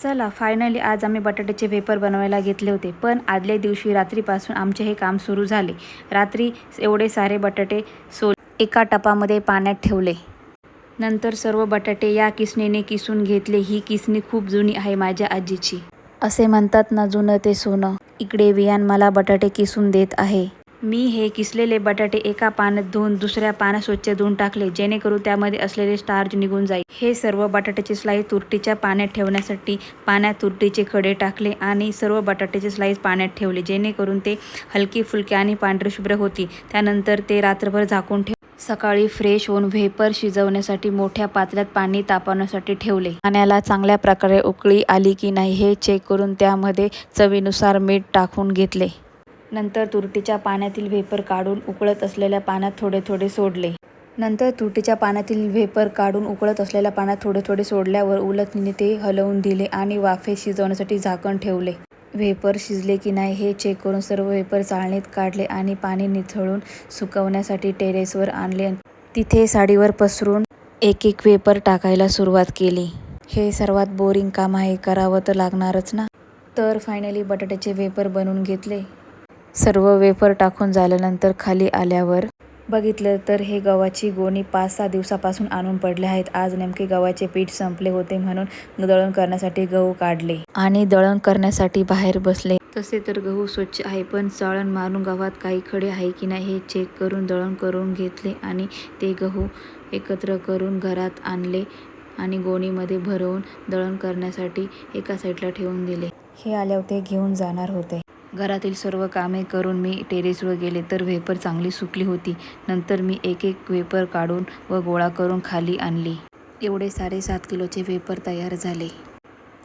चला फायनली आज आम्ही बटाट्याचे वेफर बनवायला घेतले होते, पण आदल्या दिवशी रात्रीपासून आमचे हे काम सुरू झाले। रात्री एवढे सारे बटाटे एका टपामध्ये पाण्यात ठेवले। नंतर सर्व बटाटे या किसणीने किसून घेतले। ही किसणी खूप जुनी आहे माझ्या आजीची। असे म्हणतात ना, जुनं ते सोनं। इकडे वियान मला बटाटे किसून देत आहे। मी हे किसलेले बटाटे एका पाण्यात धुवून दुसऱ्या पाण्यात स्वच्छ धुवून टाकले, जेणेकरून त्यामध्ये असलेले स्टार्च निघून जाईल। हे सर्व बटाट्याचे स्लाइस तुरटीच्या पाण्यात ठेवण्यासाठी पाण्यात तुरटीचे खडे टाकले आणि सर्व बटाट्याचे स्लाइस पाण्यात ठेवले, जेणेकरून ते हलके फुलके आणि पांढरे शुभ्र होतील। त्यानंतर ते रात्रभर झाकून ठेवले। सकाळी फ्रेश होऊन वेफर शिजवण्यासाठी मोठ्या पातेल्यात पाणी तापवण्यासाठी ठेवले। पाण्याला चांगल्या प्रकारे उकळी आली की नाही हे चेक करून त्यामध्ये चवीनुसार मीठ टाकून घेतले। नंतर तुरटीच्या पाण्यातील वेफर काढून उकळत असलेल्या पाण्यात थोडे थोडे सोडल्यावर उलटणीने ते हलवून दिले आणि वाफेत शिजवण्यासाठी झाकण ठेवले। वेफर शिजले की नाही हे चेक करून सर्व वेफर चाळणीत काढले आणि पाणी निथळून सुकवण्यासाठी टेरेसवर आणले। तिथे साडीवर पसरून एक एक वेफर टाकायला सुरुवात केली। हे सर्वात बोरिंग काम आहे, करावं तर लागणारच ना। तर फायनली बटाट्याचे वेफर बनवून घेतले। सर्व वेफर टाकून झाल्यानंतर खाली आल्यावर बघितलं तर हे गव्हाची गोणी 5-6 दिवसापासून आणून पडले आहेत। आज नेमके गव्हाचे पीठ संपले होते म्हणून दळण करण्यासाठी गहू काढले आणि दळण करण्यासाठी बाहेर बसले। तसे तर गहू स्वच्छ आहे, पण चाळण मारून गव्हात काही खडे आहे की नाही हे चेक करून दळण करून घेतले आणि ते गहू एकत्र करून घरात आणले आणि गोणीमध्ये भरवून दळण करण्यासाठी एका साईडला ठेवून दिले। हे आल्यावर ते घेऊन जाणार होते। घरातील सर्व कामे करून मी टेरेसवर गेले तर वेफर चांगली सुकली होती। नंतर मी एक एक वेफर काढून व गोळा करून खाली आणली। एवढे सारे 7 किलोचे वेफर तयार झाले।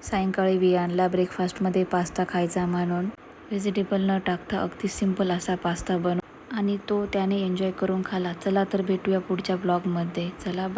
सायंकाळी वियानला ब्रेकफास्टमध्ये पास्ता खायचा म्हणून व्हेजिटेबल न टाकता अगदी सिंपल असा पास्ता बनवला आणि तो त्याने एन्जॉय करून खाल्ला। चला तर भेटूया पुढच्या ब्लॉगमध्ये। चला बाय।